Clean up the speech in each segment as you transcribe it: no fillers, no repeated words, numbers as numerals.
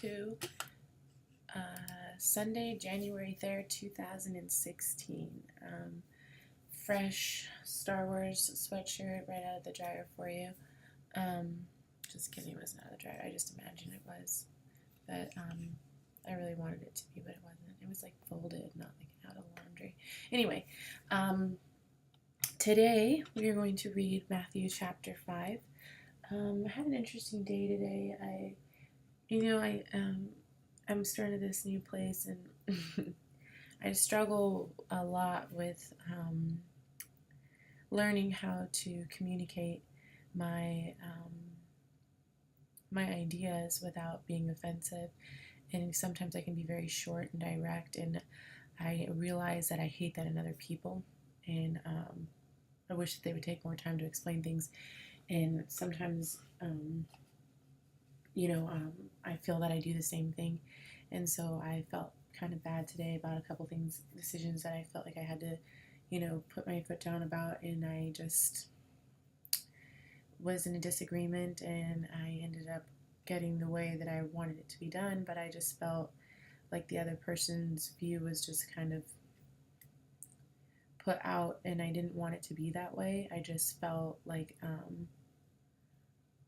to Sunday, January 3rd, 2016. Fresh Star Wars sweatshirt right out of the dryer for you. Just kidding, it wasn't out of the dryer. I just imagined it was. But I really wanted it to be, but it wasn't. It was like folded, not like out of laundry. Anyway, today we are going to read Matthew chapter 5. I had an interesting day today. I'm starting this new place, and I struggle a lot with learning how to communicate my my ideas without being offensive. And sometimes I can be very short and direct, and I realize that I hate that in other people, and I wish that they would take more time to explain things. And sometimes I feel that I do the same thing, and so I felt kind of bad today about a couple decisions that I felt like I had to, put my foot down about, and I just was in a disagreement, and I ended up getting the way that I wanted it to be done, but I just felt like the other person's view was just kind of put out, and I didn't want it to be that way. I just felt like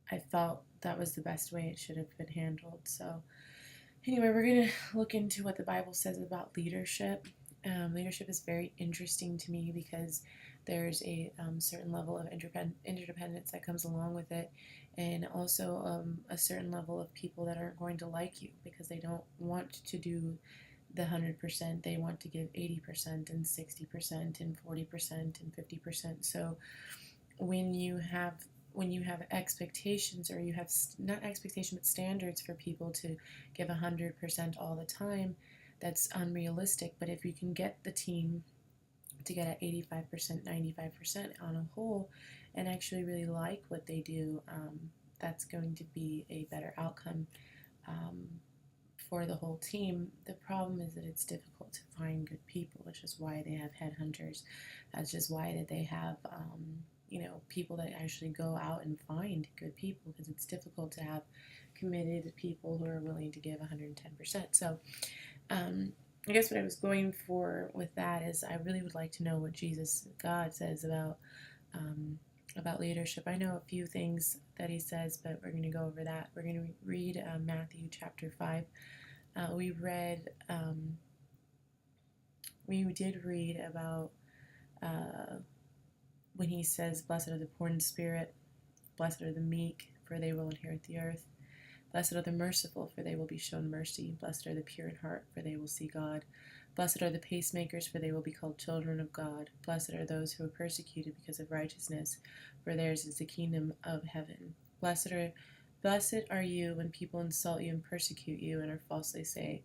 I felt that was the best way it should have been handled. So anyway, we're going to look into what the Bible says about leadership. Leadership is very interesting to me because there's a certain level of interdependence that comes along with it, and also a certain level of people that aren't going to like you because they don't want to do the 100%. They want to give 80% and 60% and 40% and 50%. So when you have expectations, or you have not expectation but standards for people to give 100% all the time, that's unrealistic. But if you can get the team to get at 85%, 95% on a whole, and actually really like what they do, that's going to be a better outcome for the whole team. The problem is that it's difficult to find good people, which is why they have headhunters. That's just why that they have people that actually go out and find good people, because it's difficult to have committed people who are willing to give 110%. So I guess what I was going for with that is I really would like to know what God says about leadership. I know a few things that he says, but we're going to go over that. We're going to read Matthew chapter 5. We did read about when he says, "Blessed are the poor in spirit, blessed are the meek, for they will inherit the earth. Blessed are the merciful, for they will be shown mercy. Blessed are the pure in heart, for they will see God. Blessed are the pacemakers, for they will be called children of God. Blessed are those who are persecuted because of righteousness, for theirs is the kingdom of heaven. Blessed are you when people insult you and persecute you and are falsely say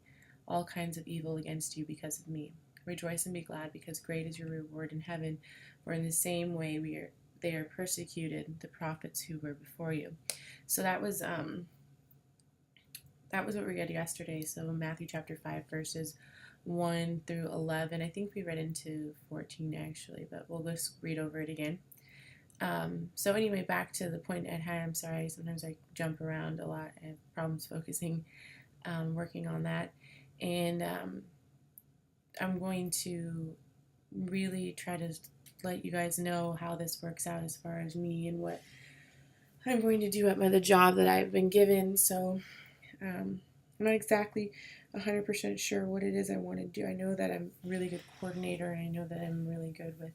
all kinds of evil against you because of me. Rejoice and be glad, because great is your reward in heaven, for in the same way they are persecuted the prophets who were before you." So that was what we read yesterday. So Matthew chapter 5, verses 1 through 11. I think we read into 14 actually, but we'll just read over it again. So anyway, back to the point at hand. I'm sorry, sometimes I jump around a lot. I have problems focusing, working on that. And I'm going to really try to let you guys know how this works out as far as me and what I'm going to do at the job that I've been given. So I'm not exactly 100% sure what it is I want to do. I know that I'm a really good coordinator, and I know that I'm really good with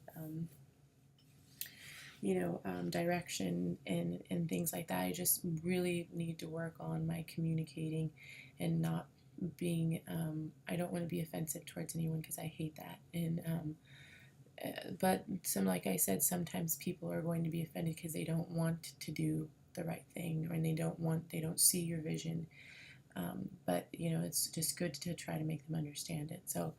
direction and things like that. I just really need to work on my communicating and not being, I don't want to be offensive towards anyone, because I hate that. And but like I said, sometimes people are going to be offended because they don't want to do the right thing, or they don't see your vision. But it's just good to try to make them understand it. So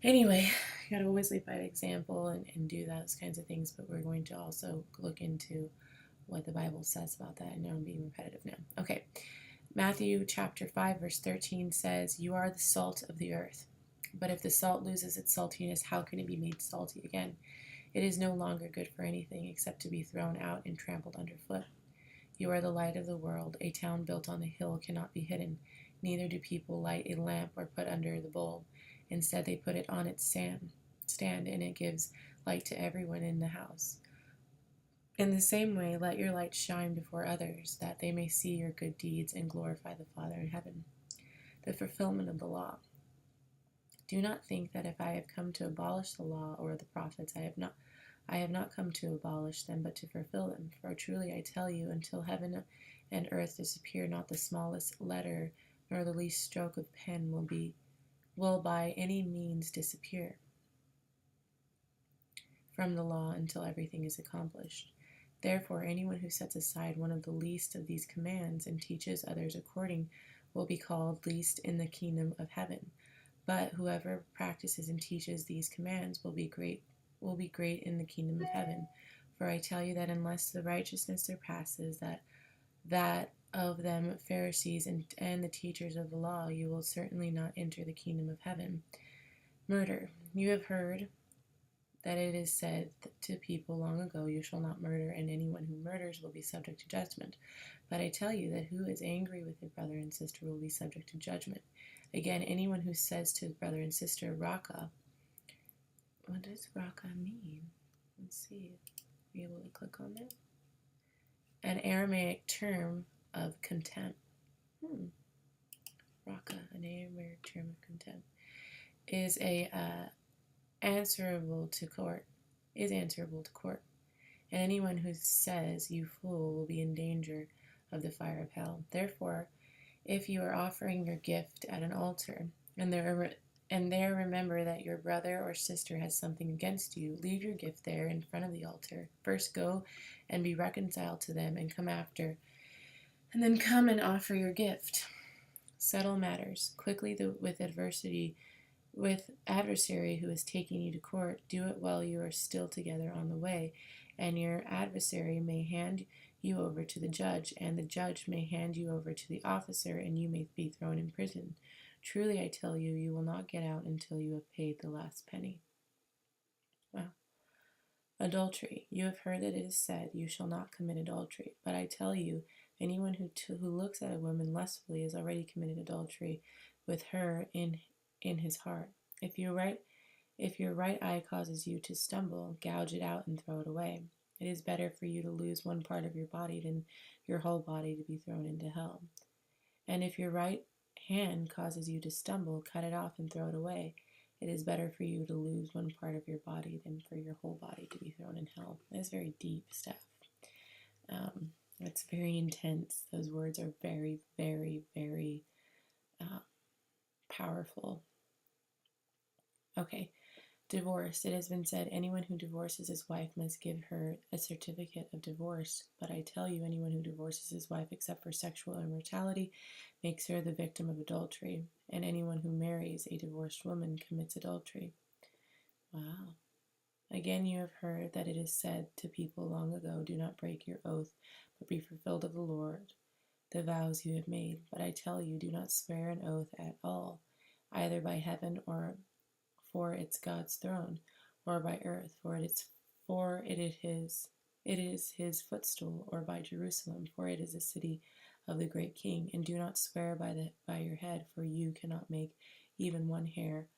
anyway, you got to always lead by example and do those kinds of things. But we're going to also look into what the Bible says about that. I know I'm being repetitive now. Okay. Matthew chapter 5, verse 13 says, "You are the salt of the earth. But if the salt loses its saltiness, how can it be made salty again? It is no longer good for anything except to be thrown out and trampled underfoot. You are the light of the world. A town built on a hill cannot be hidden. Neither do people light a lamp or put under the bowl. Instead, they put it on its stand, and it gives light to everyone in the house. In the same way, let your light shine before others, that they may see your good deeds and glorify the Father in heaven. The fulfillment of the law. Do not think that if I have come to abolish the law or the prophets, I have not come to abolish them, but to fulfill them. For truly I tell you, until heaven and earth disappear, not the smallest letter nor the least stroke of pen will by any means disappear from the law until everything is accomplished. Therefore, anyone who sets aside one of the least of these commands and teaches others according will be called least in the kingdom of heaven. But whoever practices and teaches these commands will be great in the kingdom of heaven. For I tell you that unless the righteousness surpasses that of them Pharisees and the teachers of the law, you will certainly not enter the kingdom of heaven. Murder. You have heard that it is said to people long ago, you shall not murder, and anyone who murders will be subject to judgment. But I tell you that who is angry with a brother and sister will be subject to judgment. Again, anyone who says to his brother and sister, Raka, what does Raka mean? Let's see. Be able to click on that. An Aramaic term of contempt. Raka, an Aramaic term of contempt, is answerable to court. And anyone who says, you fool, will be in danger of the fire of hell. Therefore, if you are offering your gift at an altar, and there remember that your brother or sister has something against you, leave your gift there in front of the altar. First go and be reconciled to them, and and then come and offer your gift. Settle matters quickly with adversary who is taking you to court. Do it while you are still together on the way, and your adversary may hand you over to the judge, and the judge may hand you over to the officer, and you may be thrown in prison. Truly, I tell you, you will not get out until you have paid the last penny. Wow. Adultery. You have heard that it is said, you shall not commit adultery. But I tell you, anyone who looks at a woman lustfully has already committed adultery with her in his heart. If your right eye causes you to stumble, gouge it out and throw it away. It is better for you to lose one part of your body than your whole body to be thrown into hell. And if your right hand causes you to stumble, cut it off and throw it away. It is better for you to lose one part of your body than for your whole body to be thrown in hell. That's very deep stuff. It's very intense. Those words are very, very, very powerful. Okay. Divorce. It has been said, anyone who divorces his wife must give her a certificate of divorce. But I tell you, anyone who divorces his wife except for sexual immorality makes her the victim of adultery. And anyone who marries a divorced woman commits adultery. Wow. Again, you have heard that it is said to people long ago, do not break your oath, but be fulfilled of the Lord, the vows you have made. But I tell you, do not swear an oath at all, either by heaven for it's God's throne, or by earth, for it is his footstool, or by Jerusalem, for it is the city of the great King. And do not swear by your head, for you cannot make even one hair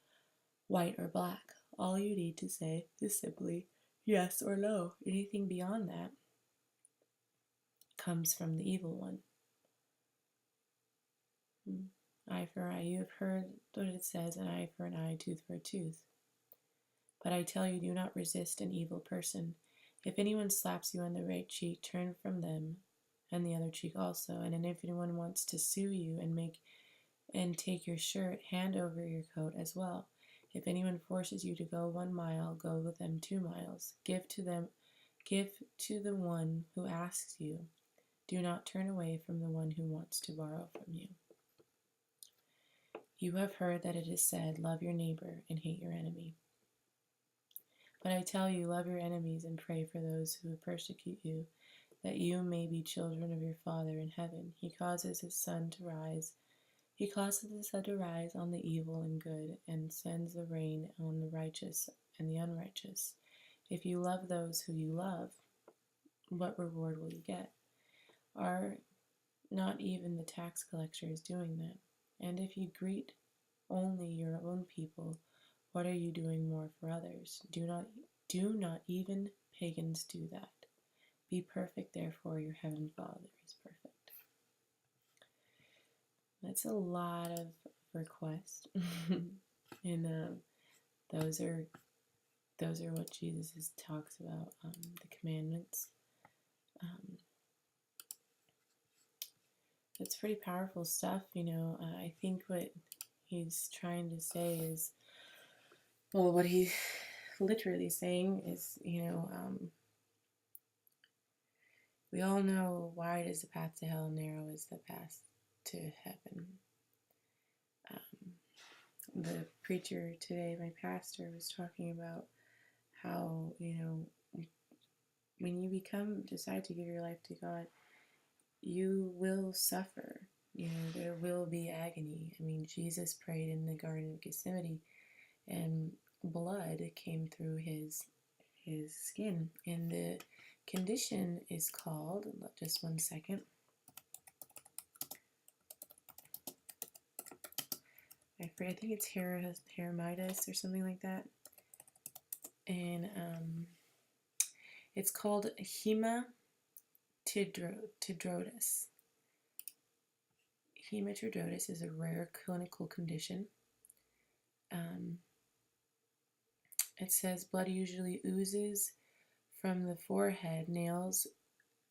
white or black. All you need to say is simply yes or no. Anything beyond that comes from the evil one. Eye for eye. You have heard what it says, an eye for an eye, tooth for a tooth. But I tell you, do not resist an evil person. If anyone slaps you on the right cheek, turn from them and the other cheek also. And if anyone wants to sue you and take your shirt, hand over your coat as well. If anyone forces you to go 1 mile, go with them 2 miles. Give to the one who asks you. Do not turn away from the one who wants to borrow from you. You have heard that it is said, love your neighbor and hate your enemy. But I tell you, love your enemies and pray for those who persecute you, that you may be children of your Father in heaven. He causes the sun to rise on the evil and good, and sends the rain on the righteous and the unrighteous. If you love those who you love, what reward will you get? Are not even the tax collectors doing that? And if you greet only your own people, what are you doing more for others? Do not even pagans do that. Be perfect, therefore your heavenly Father is perfect. That's a lot of requests. And those are what Jesus talks about, the commandments. It's pretty powerful stuff, I think what he's trying to say is, well, what he's literally saying is, we all know wide is the path to hell, narrow is the path to heaven. The preacher today, my pastor, was talking about how, when you decide to give your life to God, you will suffer. There will be agony. I mean, Jesus prayed in the Garden of Gethsemane, and blood came through his skin. And the condition is called, just one second. I think it's Hermitis or something like that. And it's called hematidrosis. Hematidrosis is a rare clinical condition. It says blood usually oozes from the forehead, nails,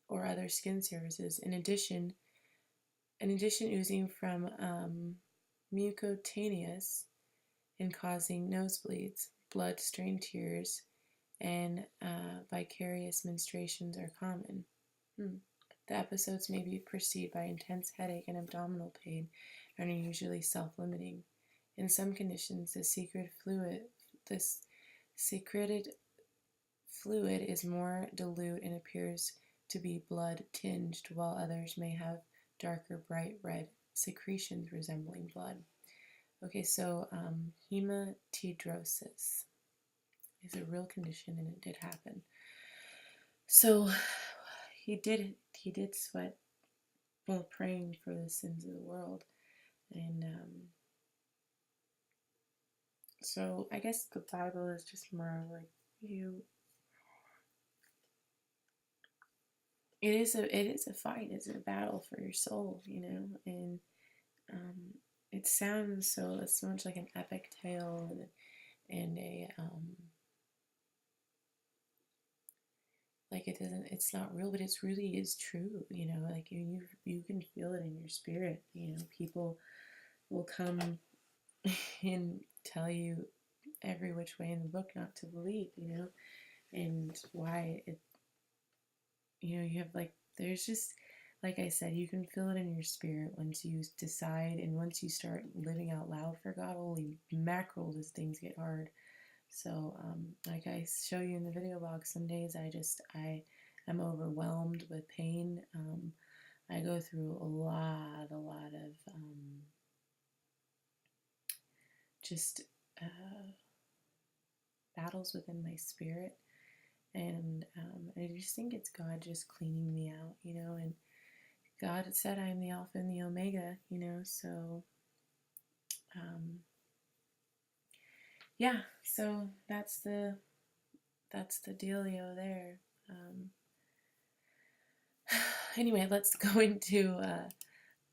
or other skin surfaces. In addition, oozing from mucocutaneous and causing nosebleeds, blood-stained tears, and vicarious menstruations are common. The episodes may be preceded by intense headache and abdominal pain and are usually self-limiting. In some conditions, the secreted fluid is more dilute and appears to be blood-tinged, while others may have darker, bright red secretions resembling blood. Okay, so hematidrosis is a real condition, and it did happen. So he did sweat while praying for the sins of the world. And so I guess the Bible is just more like it is a fight, it's a battle for your soul, and it sounds so much like an epic tale and a like it's not real, but it's really is true, like you can feel it in your spirit. People will come and tell you every which way in the book not to believe, and why it, you have there's just, like I said, you can feel it in your spirit once you decide, and once you start living out loud for God. Holy mackerel, does things get hard. So, like I show you in the video blog, some days I am overwhelmed with pain. I go through a lot of just battles within my spirit, and I just think it's God just cleaning me out, and God said I am the Alpha and the Omega, so yeah, so that's the dealio there. Anyway, let's go into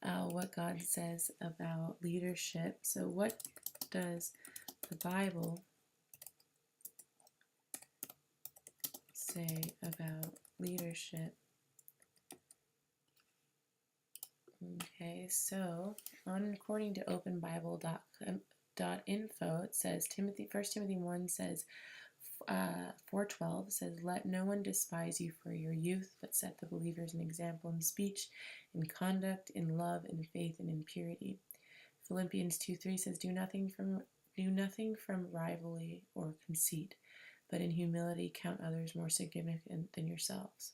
what God says about leadership. So what does the Bible say about leadership? Okay, so according to openbible.info, it says 1 Timothy 1 says 4:12 says, "Let no one despise you for your youth, but set the believers an example in speech, in conduct, in love, in faith, and in purity." Philippians 2:3 says, "Do nothing from rivalry or conceit, but in humility count others more significant than yourselves."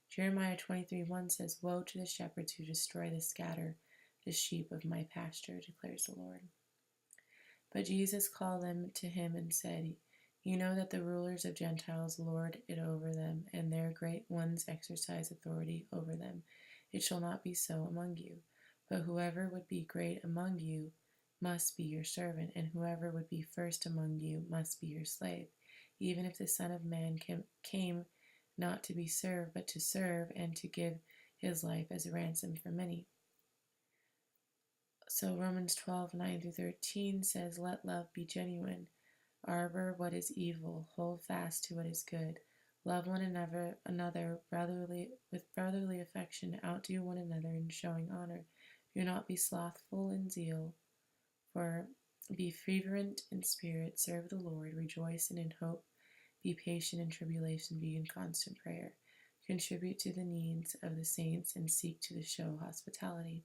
Jeremiah 23:1 says, "Woe to the shepherds who destroy the sheep of my pasture, declares the Lord." But Jesus called them to him and said, "You know that the rulers of Gentiles lord it over them, and their great ones exercise authority over them, It shall not be so among you. But whoever would be great among you must be your servant, and whoever would be first among you must be your slave, even if the Son of Man came not to be served, but to serve, and to give his life as a ransom for many. So Romans 12:9-13 says, Let love be genuine. Arbor what is evil, hold fast to what is good. Love one another with brotherly affection, outdo one another in showing honor. Do not be slothful in zeal, for be fervent in spirit, serve the Lord, rejoice in hope, be patient in tribulation, be in constant prayer. Contribute to the needs of the saints and seek to show hospitality.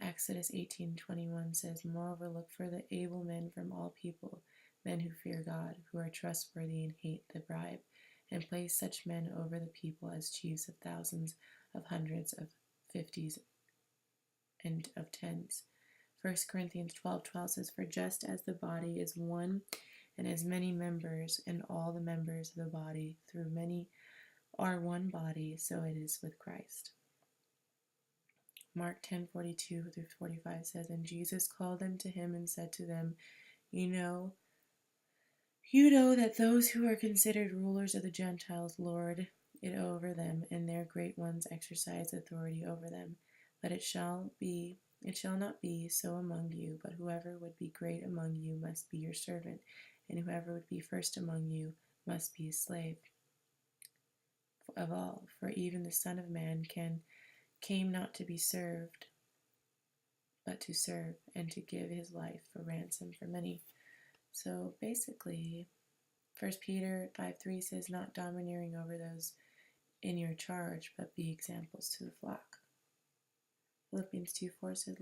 Exodus 18:21 says, Moreover, look for the able men from all people, men who fear God, who are trustworthy and hate the bribe, and place such men over the people as chiefs of thousands, of hundreds, of fifties, and of tens. 1 Corinthians 12:12 says, For just as the body is one and has many members, and all the members of the body through many are one body, so it is with Christ. Mark 10:42-45 says, And Jesus called them to him and said to them, You know that those who are considered rulers of the Gentiles lord it over them, and their great ones exercise authority over them. But it shall not be so among you, but whoever would be great among you must be your servant, and whoever would be first among you must be a slave of all. For even the Son of Man came not to be served, but to serve, and to give his life for ransom for many. So basically, 1 Peter 5:3 says, Not domineering over those in your charge, but be examples to the flock. Philippians 2:4 says,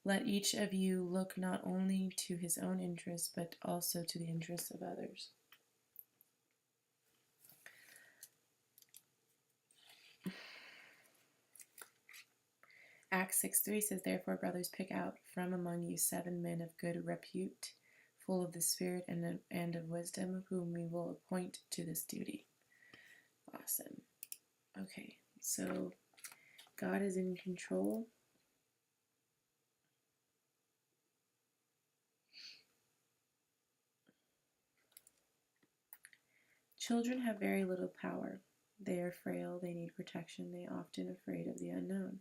Let each of you look not only to his own interests, but also to the interests of others. Acts 6:3 says, Therefore, brothers, pick out from among you 7 men of good repute, full of the Spirit and of wisdom, whom we will appoint to this duty. Awesome. Okay, so God is in control. Children have very little power. They are frail, they need protection, they are often afraid of the unknown.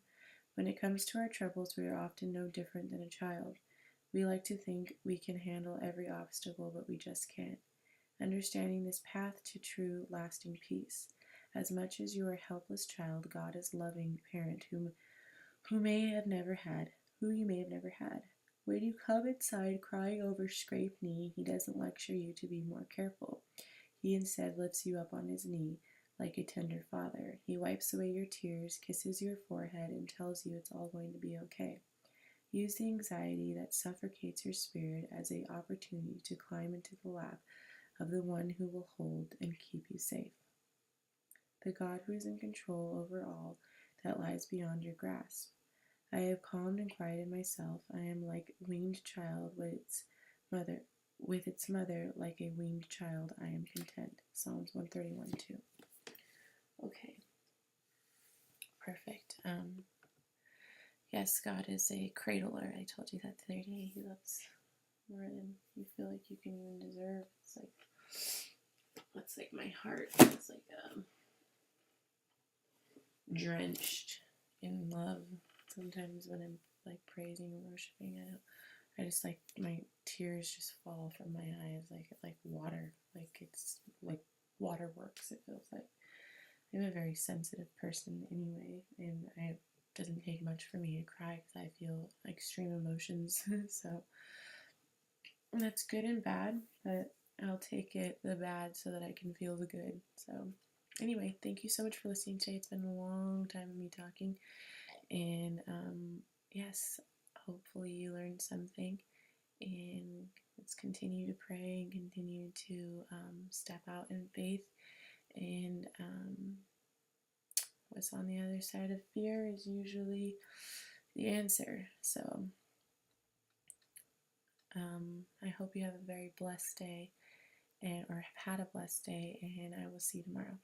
When it comes to our troubles, we are often no different than a child. We like to think we can handle every obstacle, but we just can't. Understanding this path to true, lasting peace. As much as you are a helpless child, God is a loving parent who you may have never had. When you come inside crying over scraped knee, he doesn't lecture you to be more careful. He instead lifts you up on his knee like a tender father. He wipes away your tears, kisses your forehead, and tells you it's all going to be okay. Use the anxiety that suffocates your spirit as an opportunity to climb into the lap of the one who will hold and keep you safe. The God who is in control over all that lies beyond your grasp. I have calmed and quieted myself. I am like a weaned child with its mother, like a weaned child, I am content. Psalms 131:2. Okay. Perfect. Yes, God is a cradler. I told you that the other day. He loves more than you feel like you can even deserve. It's like my heart is like drenched in love. Sometimes when I'm like praising and worshiping, I just like my tears just fall from my eyes like water. Like it's like waterworks. It feels like. I'm a very sensitive person anyway, and it doesn't take much for me to cry because I feel extreme emotions. So that's good and bad, but I'll take the bad so that I can feel the good. So anyway, thank you so much for listening today. It's been a long time of me talking, and yes, hopefully you learned something, and let's continue to pray and continue to step out in faith, and what's on the other side of fear is usually the answer. So I hope you have a very blessed day, or have had a blessed day, and I will see you tomorrow.